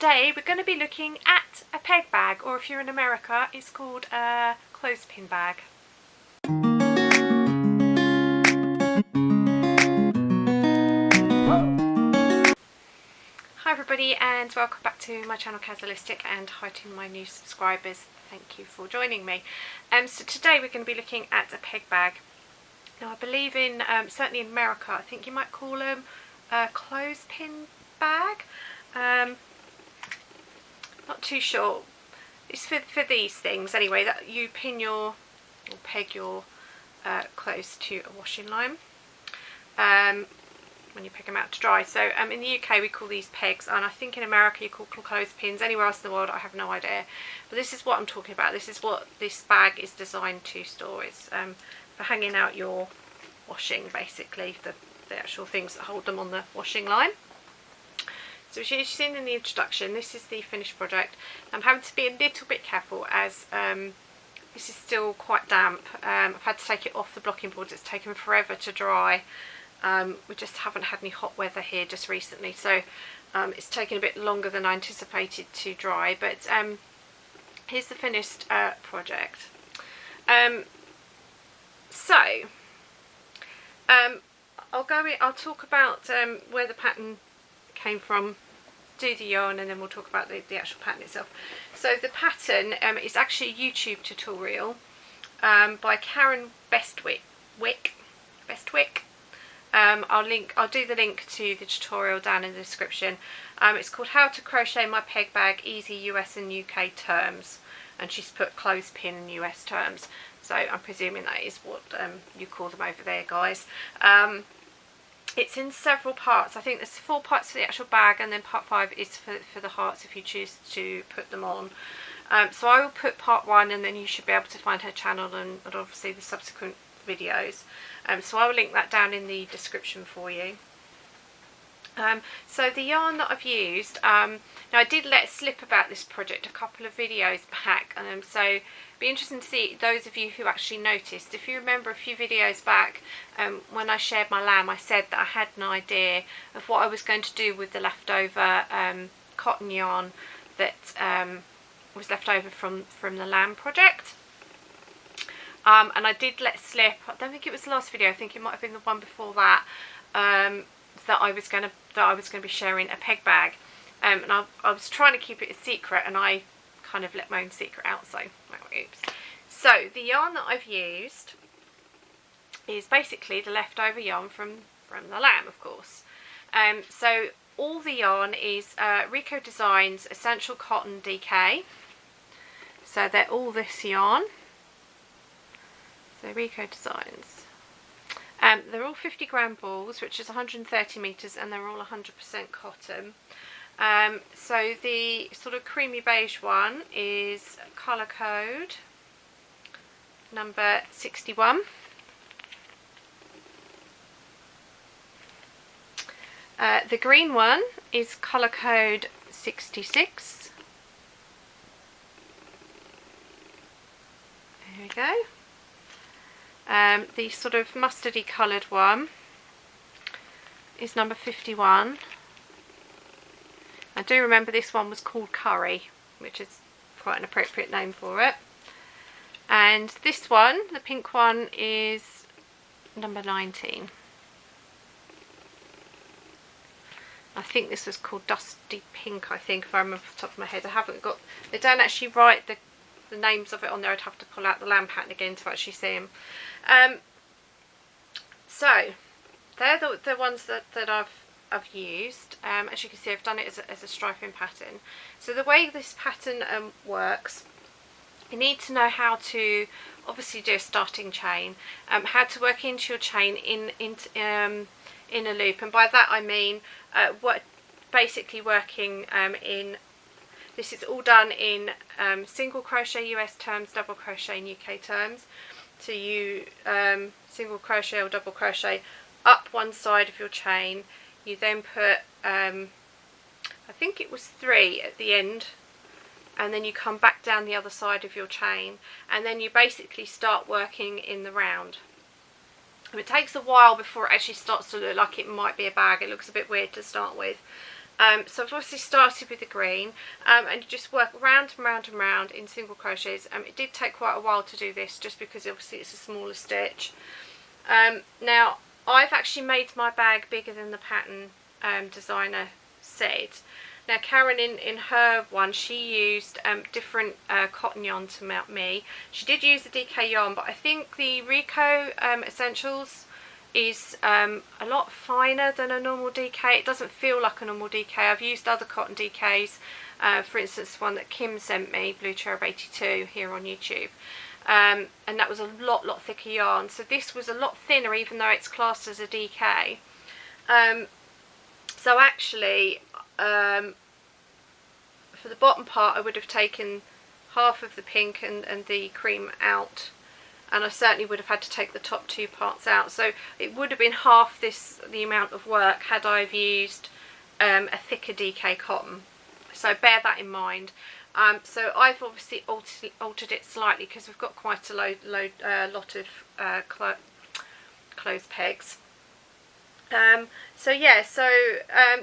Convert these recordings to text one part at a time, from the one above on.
today we're going to be looking at a peg bag, or if you're in America it's called a clothespin bag. Hi everybody and welcome back to my channel Kazzalistic, and hi to my new subscribers, thank you for joining me. So today we're going to be looking at a peg bag. Now I believe in, certainly in America, I think you might call them a clothespin bag. Not too sure. It's for these things anyway, that you pin your or peg your clothes to a washing line when you peg them out to dry. So in the UK we call these pegs, and I think in America you call clothespins. Anywhere else in the world I have no idea, but this is what I'm talking about. This is what this bag is designed to store. It's for hanging out your washing, basically, the actual things that hold them on the washing line. So as you've seen in the introduction, this is the finished project. I'm having to be a little bit careful as this is still quite damp. I've had to take it off the blocking boards. It's taken forever to dry. We just haven't had any hot weather here just recently, so it's taken a bit longer than I anticipated to dry, but here's the finished project. I'll talk about where the pattern came from, do the yarn, and then we'll talk about the actual pattern itself. So the pattern is actually a YouTube tutorial by Bestwick. I'll do the link to the tutorial down in the description. It's called How to Crochet My Peg Bag Easy US and UK Terms, and she's put clothespin in US terms, so I'm presuming that is what you call them over there, guys. It's in several parts. I think there's 4 parts for the actual bag, and then part 5 is for the hearts if you choose to put them on. So I will put part 1, and then you should be able to find her channel and obviously the subsequent videos. So I will link that down in the description for you. So the yarn that I've used, now I did let slip about this project a couple of videos back, so it'd be interesting to see those of you who actually noticed. If you remember a few videos back, when I shared my lamb, I said that I had an idea of what I was going to do with the leftover cotton yarn that was left over from the lamb project. And I did let slip, I don't think it was the last video, I think it might have been the one before that, that I was going to be sharing a peg bag, and I was trying to keep it a secret, and I kind of let my own secret out, so oops. So the yarn that I've used is basically the leftover yarn from the lamb, of course. So all the yarn is Rico Designs Essential Cotton DK, so they're all this yarn. So Rico Designs. They're all 50 gram balls, which is 130 meters, and they're all 100% cotton. So the sort of creamy beige one is colour code number 61. The green one is colour code 66. There we go. The sort of mustardy coloured one is number 51. I do remember this one was called Curry, which is quite an appropriate name for it. And this one, the pink one, is number 19. I think this was called Dusty Pink, I think, if I remember off the top of my head. I haven't got, they don't actually write the names of it on there. I'd have to pull out the lamb pattern again to actually see them. So they're the ones that I've used. As you can see, I've done it as a striping pattern. So the way this pattern works, you need to know how to obviously do a starting chain, how to work into your chain in a loop, and by that I mean basically working in. This is all done in single crochet US terms, double crochet in UK terms. So you single crochet or double crochet up one side of your chain. You then put, I think it was 3 at the end, and then you come back down the other side of your chain, and then you basically start working in the round. And it takes a while before it actually starts to look like it might be a bag. It looks a bit weird to start with. So I've obviously started with the green, and you just work round and round and round in single crochets. It did take quite a while to do this, just because obviously it's a smaller stitch. Now I've actually made my bag bigger than the pattern designer said. Now Karen, in her one, she used different cotton yarn to melt me. She did use the DK yarn, but I think the Rico Essentials is a lot finer than a normal DK. It doesn't feel like a normal DK. I've used other cotton DKs, for instance one that Kim sent me, Blue Cherub 82, here on YouTube, and that was a lot thicker yarn. So this was a lot thinner, even though it's classed as a DK. So actually, for the bottom part I would have taken half of the pink and the cream out, and I certainly would have had to take the top two parts out. So it would have been half the amount of work had I used a thicker DK cotton. So bear that in mind. So I've obviously altered it slightly because we've got quite a lot of clothes pegs. So yeah, so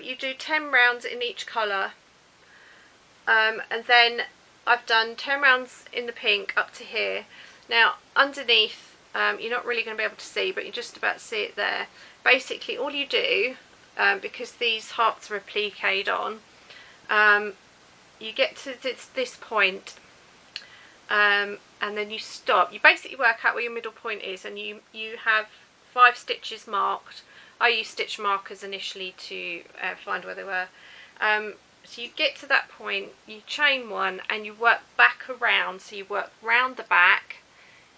you do 10 rounds in each colour, and then I've done 10 rounds in the pink up to here. Now underneath, you're not really going to be able to see, but you're just about to see it there. Basically all you do, because these hearts are appliqued on, you get to this point, and then you stop. You basically work out where your middle point is, and you have 5 stitches marked. I used stitch markers initially to find where they were. So you get to that point, you chain 1, and you work back around. So you work round the back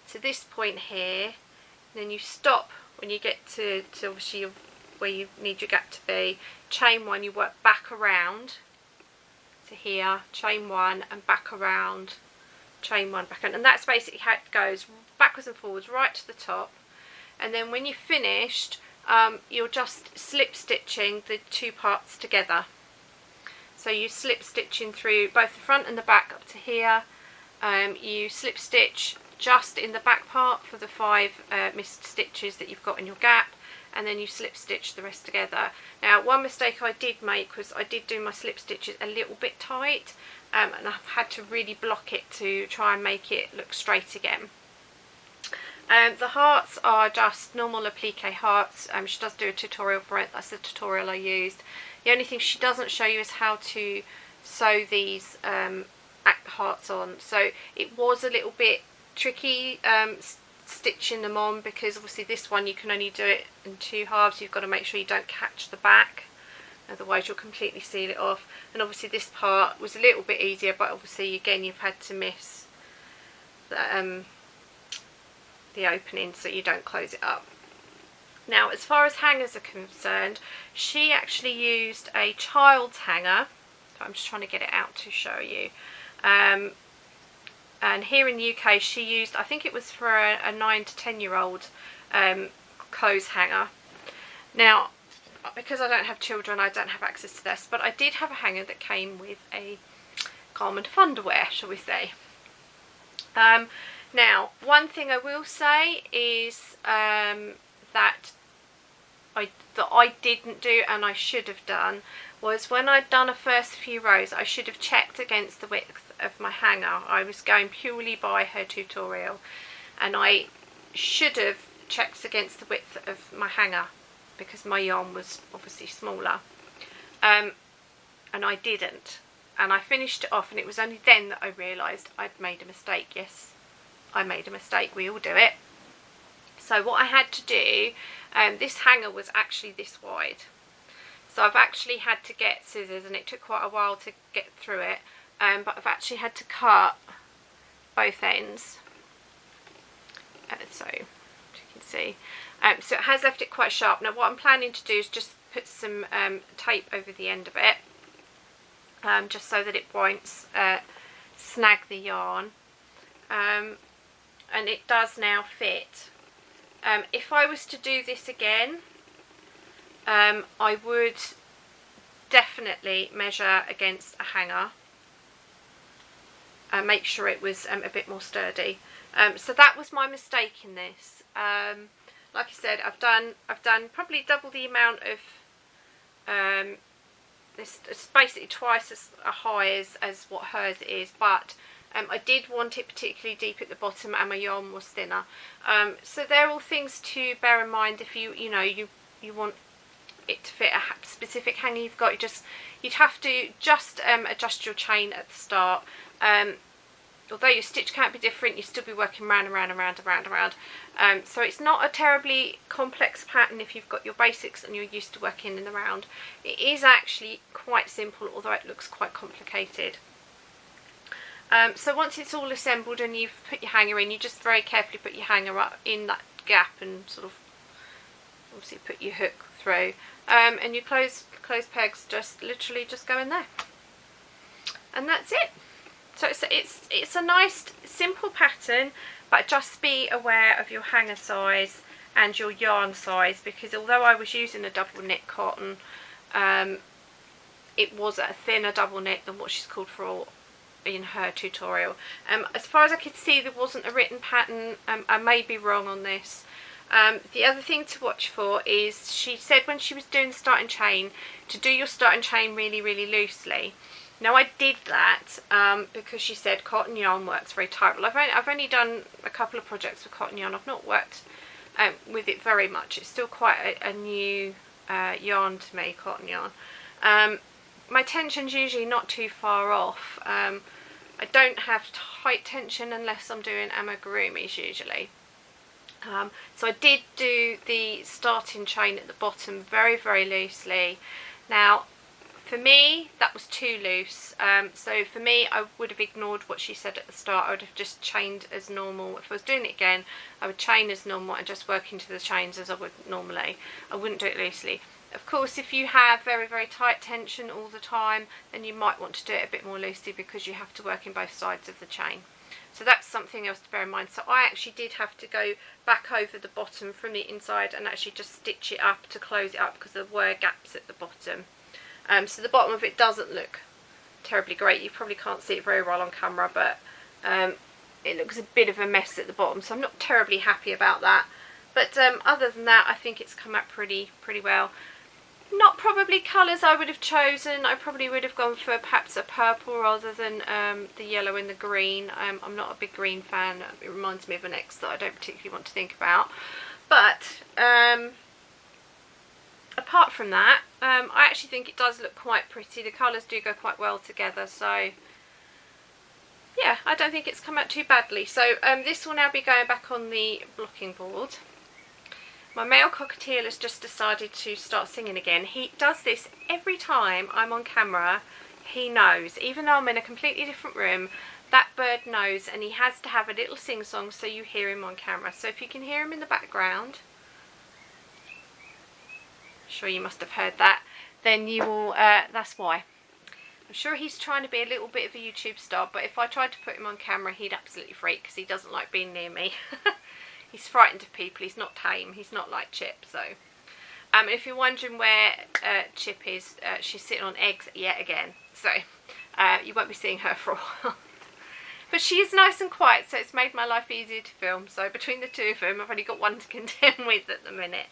to this point here, and then you stop when you get to obviously where you need your gap to be. Chain 1, you work back around to here, chain 1 and back around, chain 1 back around, and that's basically how it goes, backwards and forwards right to the top. And then when you're finished, you're just slip stitching the 2 parts together. So you slip stitching through both the front and the back up to here. You slip stitch just in the back part for the 5 missed stitches that you've got in your gap, and then you slip stitch the rest together. Now one mistake I did make was I did do my slip stitches a little bit tight, and I've had to really block it to try and make it look straight again. The hearts are just normal applique hearts. She does do a tutorial for it. That's the tutorial I used. The only thing she doesn't show you is how to sew these hearts on. So it was a little bit tricky stitching them on, because obviously this one you can only do it in 2 halves. You've got to make sure you don't catch the back, otherwise you'll completely seal it off. And obviously this part was a little bit easier, but obviously again you've had to miss the opening so you don't close it up. Now as far as hangers are concerned, she actually used a child's hanger. I'm just trying to get it out to show you. And here in the UK she used, I think it was for a 9 to 10 year old clothes hanger. Now because I don't have children, I don't have access to this, but I did have a hanger that came with a garment of underwear, shall we say. Now one thing I will say is that I didn't do, and I should have done, was when I'd done a first few rows I should have checked against the width of my hanger. I was going purely by her tutorial, and I should have checked against the width of my hanger because my yarn was obviously smaller, and I didn't, and I finished it off, and it was only then that I realised I'd made a mistake. Yes, I made a mistake, we all do it. So what I had to do, this hanger was actually this wide, so I've actually had to get scissors, and it took quite a while to get through it, but I've actually had to cut both ends, so as you can see, so it has left it quite sharp. Now what I'm planning to do is just put some tape over the end of it, just so that it won't snag the yarn, and it does now fit. If I was to do this again, I would definitely measure against a hanger and make sure it was a bit more sturdy. So that was my mistake in this. Like I said, I've done probably double the amount of it's basically twice as high as what hers is, but I did want it particularly deep at the bottom, and my yarn was thinner. So they're all things to bear in mind if you want it to fit a specific hanger you've got. You'd have to just adjust your chain at the start. Although your stitch can't be different, you still be working round and round and round and round and round. So it's not a terribly complex pattern if you've got your basics and you're used to working in the round. It is actually quite simple, although it looks quite complicated. So once it's all assembled and you've put your hanger in, you just very carefully put your hanger up in that gap and sort of obviously put your hook through. And your clothes pegs literally just go in there. And that's it. So it's a nice simple pattern, but just be aware of your hanger size and your yarn size, because although I was using a double knit cotton, it was a thinner double knit than what she's called for in her tutorial. As far as I could see, there wasn't a written pattern. I may be wrong on this. The other thing to watch for is, she said when she was doing the starting chain to do your starting chain really loosely. Now I did that because she said cotton yarn works very tight. Well, I've only done a couple of projects with cotton yarn. I've not worked with it very much. It's still quite a new yarn to me, cotton yarn. My tension's usually not too far off. I don't have tight tension unless I'm doing amigurumis usually. So I did do the starting chain at the bottom very loosely. Now for me that was too loose, so for me I would have ignored what she said at the start. I would have just chained as normal. If I was doing it again, I would chain as normal and just work into the chains as I would normally. I wouldn't do it loosely. Of course, if you have very tight tension all the time, then you might want to do it a bit more loosely, because you have to work in both sides of the chain. So that's something else to bear in mind. So I actually did have to go back over the bottom from the inside and actually just stitch it up to close it up, because there were gaps at the bottom. So the bottom of it doesn't look terribly great. You probably can't see it very well on camera, but it looks a bit of a mess at the bottom, so I'm not terribly happy about that. But other than that, I think it's come out pretty well. Not probably colours I would have chosen. I probably would have gone for perhaps a purple rather than the yellow and the green. I'm not a big green fan. It reminds me of an ex that I don't particularly want to think about. But apart from that, I actually think it does look quite pretty. The colours do go quite well together. So yeah, I don't think it's come out too badly. So this will now be going back on the blocking board. My male cockatiel has just decided to start singing again. He does this every time I'm on camera. He knows, even though I'm in a completely different room, that bird knows, and he has to have a little sing-song so you hear him on camera. So if you can hear him in the background, I'm sure you must have heard that, then you will, that's why. I'm sure he's trying to be a little bit of a YouTube star, but if I tried to put him on camera, he'd absolutely freak, because he doesn't like being near me. He's frightened of people. He's not tame. He's not like Chip. So, if you're wondering where Chip is, she's sitting on eggs yet again. So, you won't be seeing her for a while. But she is nice and quiet, so it's made my life easier to film. So between the two of them, I've only got one to contend with at the minute.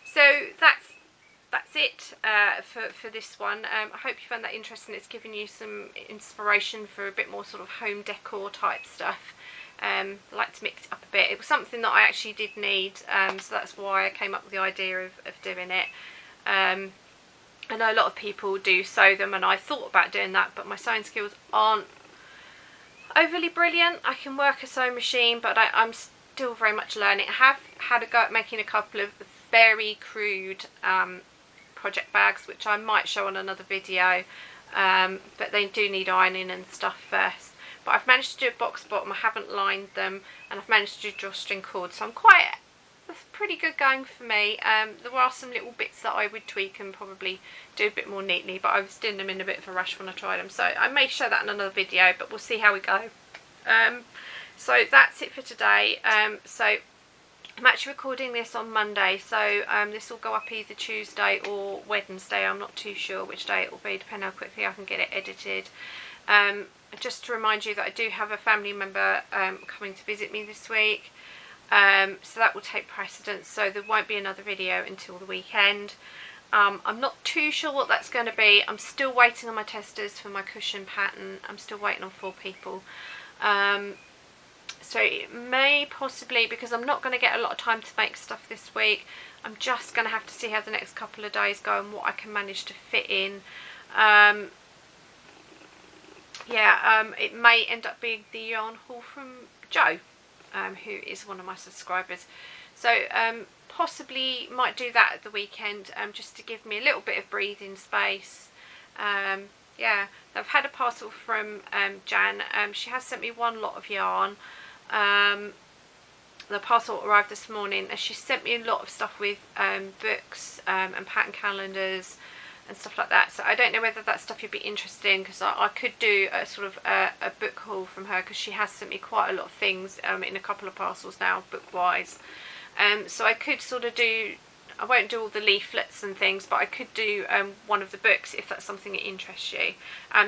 So that's it for this one. I hope you found that interesting. It's given you some inspiration for a bit more sort of home decor type stuff. I like to mix it up a bit. It was something that I actually did need, so that's why I came up with the idea of doing it. I know a lot of people do sew them, and I thought about doing that, but my sewing skills aren't overly brilliant. I can work a sewing machine, but I'm still very much learning. I have had a go at making a couple of very crude project bags, which I might show on another video, but they do need ironing and stuff first. But I've managed to do a box bottom. I haven't lined them, and I've managed to do drawstring cord, so that's pretty good going for me. There are some little bits that I would tweak and probably do a bit more neatly, but I was doing them in a bit of a rush when I tried them, so I may show that in another video, but we'll see how we go. So that's it for today. So I'm actually recording this on Monday, so this will go up either Tuesday or Wednesday. I'm not too sure which day it will be, depending how quickly I can get it edited. Just to remind you that I do have a family member coming to visit me this week, so that will take precedence, so there won't be another video until the weekend. I'm not too sure what that's going to be. I'm still waiting on my testers for my cushion pattern. I'm still waiting on 4 people. So it may possibly, because I'm not going to get a lot of time to make stuff this week, I'm just going to have to see how the next couple of days go and what I can manage to fit in. It may end up being the yarn haul from Jo, who is one of my subscribers. So possibly might do that at the weekend, just to give me a little bit of breathing space. Yeah, I've had a parcel from Jan. She has sent me one lot of yarn. The parcel arrived this morning, and she sent me a lot of stuff with books and pattern calendars and stuff like that. So I don't know whether that's stuff you'd be interested in, because I could do a sort of a book haul from her, because she has sent me quite a lot of things in a couple of parcels now, book wise. So I could sort of do, I won't do all the leaflets and things, but I could do one of the books if that's something that interests you.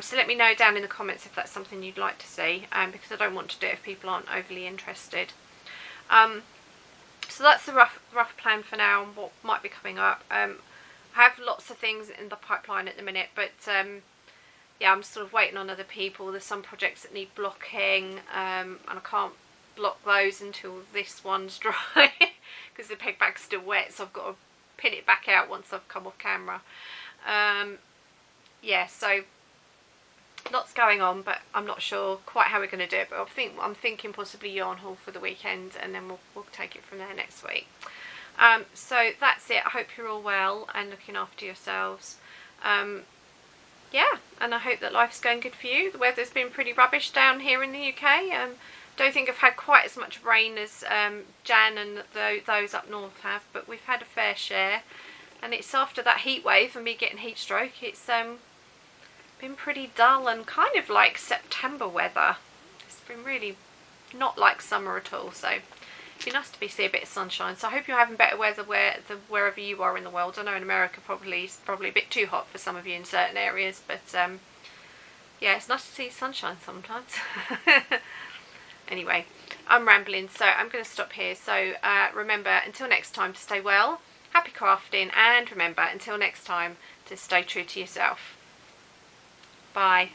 So let me know down in the comments if that's something you'd like to see, because I don't want to do it if people aren't overly interested. So that's the rough plan for now and what might be coming up. I have lots of things in the pipeline at the minute, but yeah, I'm sort of waiting on other people. There's some projects that need blocking, and I can't block those until this one's dry because the peg bag's still wet, so I've got to pin it back out once I've come off camera. Yeah, so lots going on, but I'm not sure quite how we're going to do it, but I'm thinking possibly yarn haul for the weekend, and then we'll take it from there next week. So that's it. I hope you're all well and looking after yourselves. Yeah, and I hope that life's going good for you. The weather's been pretty rubbish down here in the UK. Don't think I've had quite as much rain as Jan and those up north have, but we've had a fair share, and it's after that heat wave and me getting heat stroke, it's been pretty dull and kind of like September weather. It's been really not like summer at all, so it'd be nice to see a bit of sunshine. So I hope you're having better weather wherever you are in the world. I know in America it's probably a bit too hot for some of you in certain areas, but yeah, it's nice to see sunshine sometimes. Anyway, I'm rambling, so I'm going to stop here. So remember, until next time, to stay well, happy crafting, and remember, until next time, to stay true to yourself. Bye.